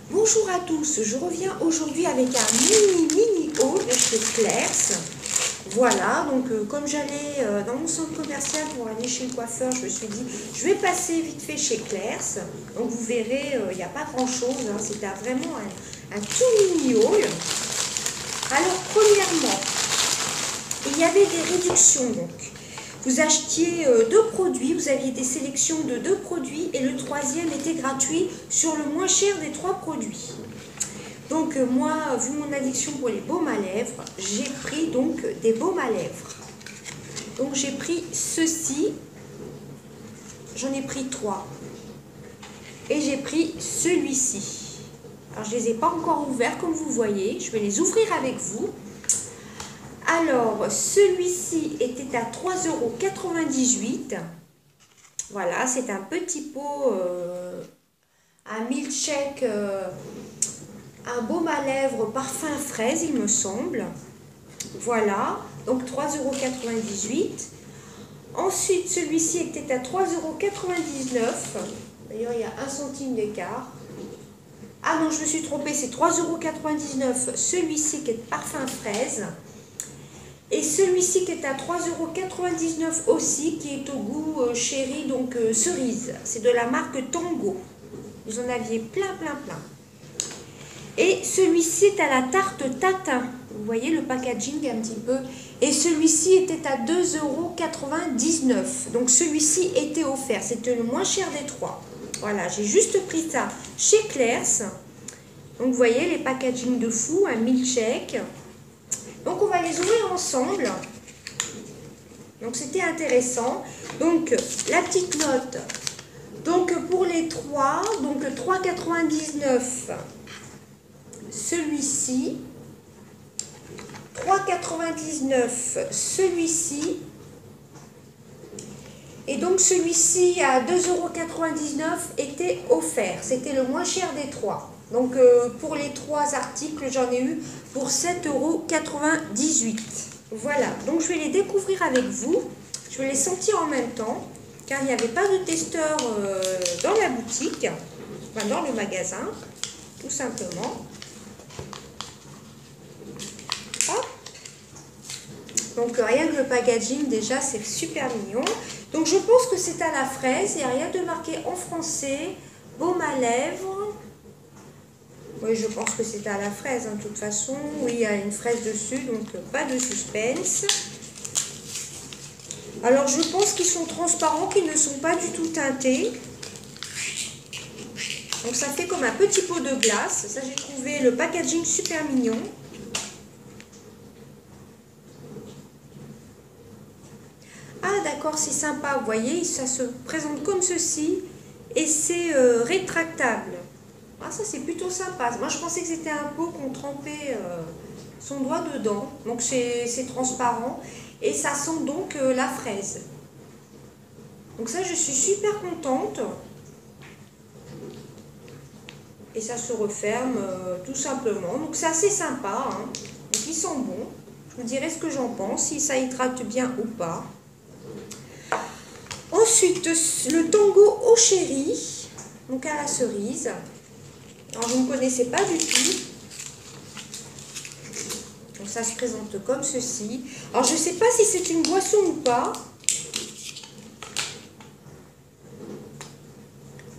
Bonjour à tous, je reviens aujourd'hui avec un mini haul de chez Claire's. Voilà, donc comme j'allais dans mon centre commercial pour aller chez le coiffeur, je me suis dit je vais passer vite fait chez Claire's. Donc vous verrez, il n'y a pas grand chose, hein, c'était vraiment un tout mini haul. Alors premièrement, il y avait des réductions donc. Vous achetiez deux produits, vous aviez des sélections de deux produits et le troisième était gratuit sur le moins cher des trois produits. Donc moi, vu mon addiction pour les baumes à lèvres, j'ai pris donc des baumes à lèvres. Donc j'ai pris ceci, j'en ai pris 3. Et j'ai pris celui-ci. Alors je ne les ai pas encore ouverts comme vous voyez, je vais les ouvrir avec vous. Alors, celui-ci était à 3,98 €. Voilà, c'est un petit pot, un milkshake, un baume à lèvres parfum fraise, il me semble. Voilà, donc 3,98 €. Ensuite, celui-ci était à 3,99 €. D'ailleurs, il y a 1 centime d'écart. Ah non, je me suis trompée, c'est 3,99 € celui-ci qui est parfum fraise. Et celui-ci qui est à 3,99 € aussi, qui est au goût chéri, donc cerise. C'est de la marque Tango. Vous en aviez plein. Et celui-ci est à la tarte tatin. Vous voyez le packaging un petit peu. Et celui-ci était à 2,99 €. Donc celui-ci était offert. C'était le moins cher des trois. Voilà, j'ai juste pris ça chez Claire's. Donc vous voyez les packaging de fou, un milkshake. Donc on va les ouvrir ensemble. Donc c'était intéressant. Donc la petite note. Donc pour les trois, donc 3,99 € celui-ci, 3,99 € celui-ci. Et donc celui-ci à 2,99 € était offert. C'était le moins cher des trois. Donc pour les trois articles, j'en ai eu pour 7,98 €. Voilà, donc je vais les découvrir avec vous. Je vais les sentir en même temps, car il n'y avait pas de testeur dans la boutique, enfin dans le magasin, tout simplement. Hop. Donc rien que le packaging déjà, c'est super mignon. Donc je pense que c'est à la fraise, il n'y a rien de marqué en français. Baume à lèvres. Oui, je pense que c'est à la fraise, hein, de toute façon. Oui, il y a une fraise dessus, donc pas de suspense. Alors, je pense qu'ils sont transparents, qu'ils ne sont pas du tout teintés. Donc, ça fait comme un petit pot de glace. Ça, j'ai trouvé le packaging super mignon. Ah, d'accord, c'est sympa. Vous voyez, ça se présente comme ceci. Et c'est rétractable. Ah, ça c'est plutôt sympa. Moi je pensais que c'était un pot qu'on trempait son doigt dedans. Donc c'est transparent. Et ça sent donc la fraise. Donc ça je suis super contente. Et ça se referme tout simplement. Donc c'est assez sympa. Hein. Donc ils sont bons. Je vous dirai ce que j'en pense, si ça hydrate bien ou pas. Ensuite le Tango au chéri. Donc à la cerise. Alors, vous ne connaissez pas du tout. Donc, ça se présente comme ceci. Alors, je ne sais pas si c'est une boisson ou pas.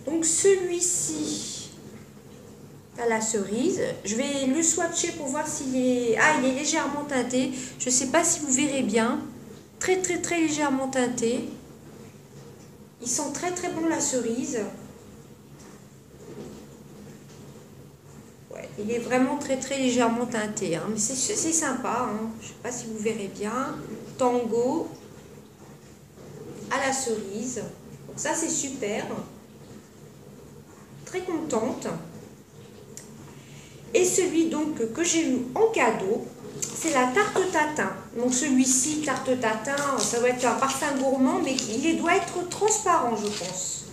Donc, celui-ci, à la cerise. Je vais le swatcher pour voir s'il est... Ah, il est légèrement teinté. Je ne sais pas si vous verrez bien. Très légèrement teinté. Il sent très bon la cerise. Il est vraiment très légèrement teinté, hein. Mais c'est sympa, hein. Je ne sais pas si vous verrez bien. Tango à la cerise. Donc ça c'est super. Très contente. Et celui donc que j'ai eu en cadeau, c'est la tarte tatin. Donc celui-ci, tarte tatin, ça doit être un parfum gourmand, mais il doit être transparent, je pense.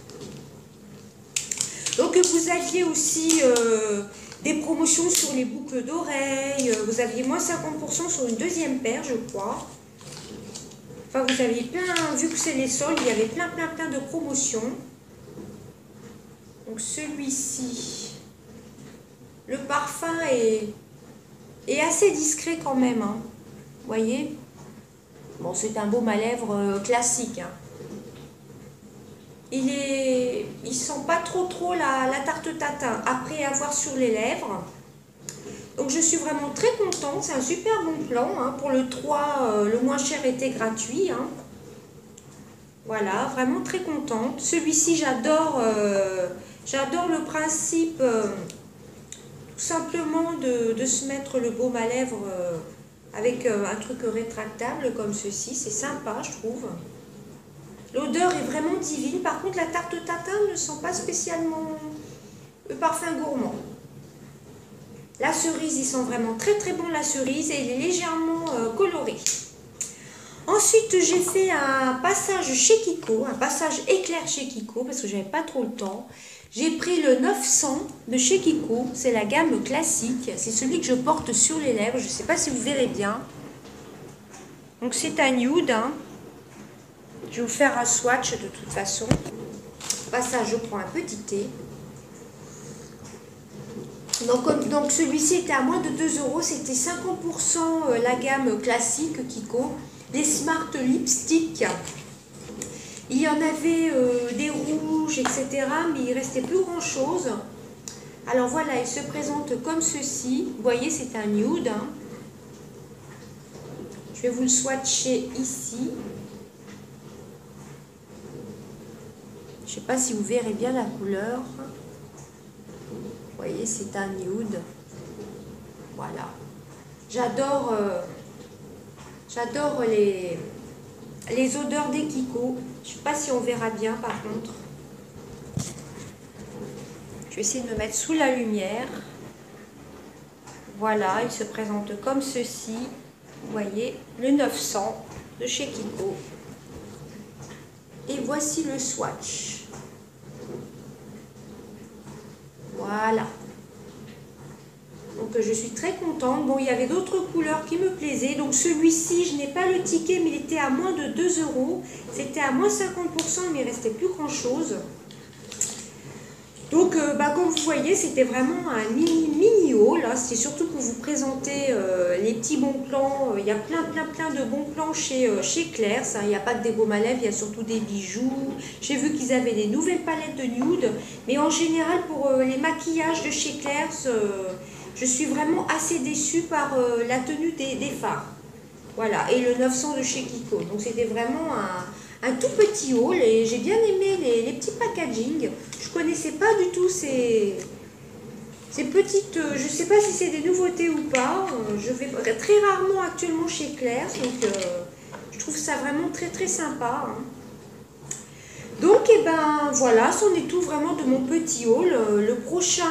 Donc vous aviez aussi... des promotions sur les boucles d'oreilles, vous aviez moins 50% sur une deuxième paire, je crois. Enfin, vous aviez plein, vu que c'est les soldes, il y avait plein de promotions. Donc celui-ci, Le parfum est assez discret quand même, hein. Vous voyez? Bon, c'est un baume à lèvres classique, hein. Il sent pas trop la tarte tatin après avoir sur les lèvres. Donc je suis vraiment très contente, c'est un super bon plan, hein. Pour le 3, le moins cher était gratuit, hein. Voilà, vraiment très contente. Celui-ci, j'adore le principe tout simplement de se mettre le baume à lèvres avec un truc rétractable comme ceci. C'est sympa, je trouve. L'odeur est vraiment divine. Par contre, la tarte tatin ne sent pas spécialement le parfum gourmand. La cerise, il sent vraiment très bon la cerise et il est légèrement coloré. Ensuite, j'ai fait un passage chez Kiko, un passage éclair chez Kiko parce que j'avais pas trop le temps. J'ai pris le 900 de chez Kiko, c'est la gamme classique, c'est celui que je porte sur les lèvres, je ne sais pas si vous verrez bien. Donc c'est un nude, hein. Je vais vous faire un swatch de toute façon. Passage, je prends un petit thé. Donc celui-ci était à moins de 2 €, c'était 50% la gamme classique Kiko. Des Smart Lipstick. Il y en avait des rouges, etc. Mais il ne restait plus grand chose. Alors voilà, il se présente comme ceci. Vous voyez, c'est un nude, hein. Je vais vous le swatcher ici. Je ne sais pas si vous verrez bien la couleur. Vous voyez, c'est un nude. Voilà. J'adore les odeurs des Kiko. Je ne sais pas si on verra bien par contre. Je vais essayer de me mettre sous la lumière. Voilà, il se présente comme ceci. Vous voyez, le 900 de chez Kiko. Et voici le swatch. Voilà. Donc je suis très contente. Bon, il y avait d'autres couleurs qui me plaisaient. Donc celui-ci, je n'ai pas le ticket, mais il était à moins de 2 €. C'était à moins 50%, mais il ne restait plus grand-chose. Donc, comme vous voyez, c'était vraiment un mini haul. Hein. C'est surtout pour vous présenter les petits bons plans. Il y a plein de bons plans chez Claire's. Hein. Il n'y a pas que des baumes à lèvres, il y a surtout des bijoux. J'ai vu qu'ils avaient des nouvelles palettes de nude. Mais en général, pour les maquillages de chez Claire's, je suis vraiment assez déçue par la tenue des fards. Voilà, et le 900 de chez Kiko. Donc c'était vraiment un tout petit haul et j'ai bien aimé les petits packaging. Je connaissais pas du tout ces petites... je ne sais pas si c'est des nouveautés ou pas. Je vais très rarement actuellement chez Claire's, donc je trouve ça vraiment très sympa. Hein. Donc, et ben voilà, c'en est tout vraiment de mon petit haul. Le prochain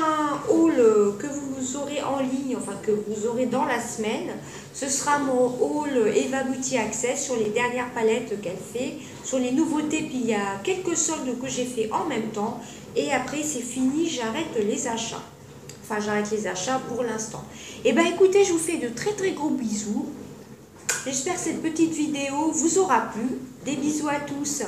haul que vous aurez en ligne, enfin que vous aurez dans la semaine, ce sera mon haul Eva Beauty Access sur les dernières palettes qu'elle fait, sur les nouveautés, puis il y a quelques soldes que j'ai fait en même temps. Et après, c'est fini, j'arrête les achats. Enfin, j'arrête les achats pour l'instant. Et ben écoutez, je vous fais de très gros bisous. J'espère que cette petite vidéo vous aura plu. Des bisous à tous.